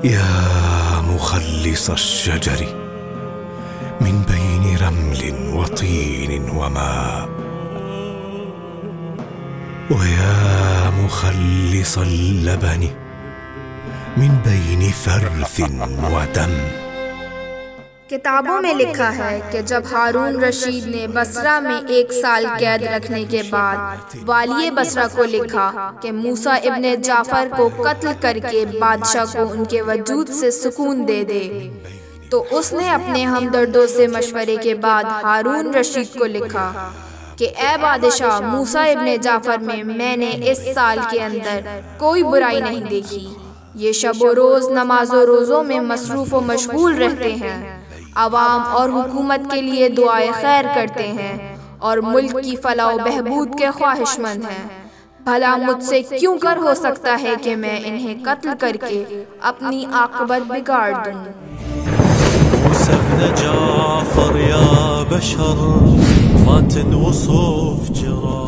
या मुखल्लिस अश्शजरी मिन बैन रमलिन व तीन व माँ व या मुखल्लिस अल्लबनी मिन बैन फर्थिन व दम। किताबों में लिखा है कि जब हारून रशीद ने बसरा में 1 साल कैद रखने के बाद वालिए बसरा को लिखा कि मूसा इब्ने जाफर को कत्ल करके बादशाह को उनके वजूद से सुकून दे दे, तो उसने अपने हमदर्दों से मशवरे के बाद हारून रशीद को लिखा कि ए बादशाह, मूसा इब्ने जाफर में मैंने इस साल के अंदर कोई बुराई नहीं देखी। ये शब रोज़ नमाजो रोज़ों में मसरूफ़ व मशगूल रहते हैं, अवाम और हुकूमत के लिए दुआए खैर करते हैं और मुल्क की फलाह बहबूद के ख्वाहिशमंद हैं। भला मुझसे क्यों कर हो सकता है कि मैं इन्हें कत्ल करके अपनी आक़िबत बिगाड़ दूँ। موسى بن جعفر يا بشر ما تنوصف جراح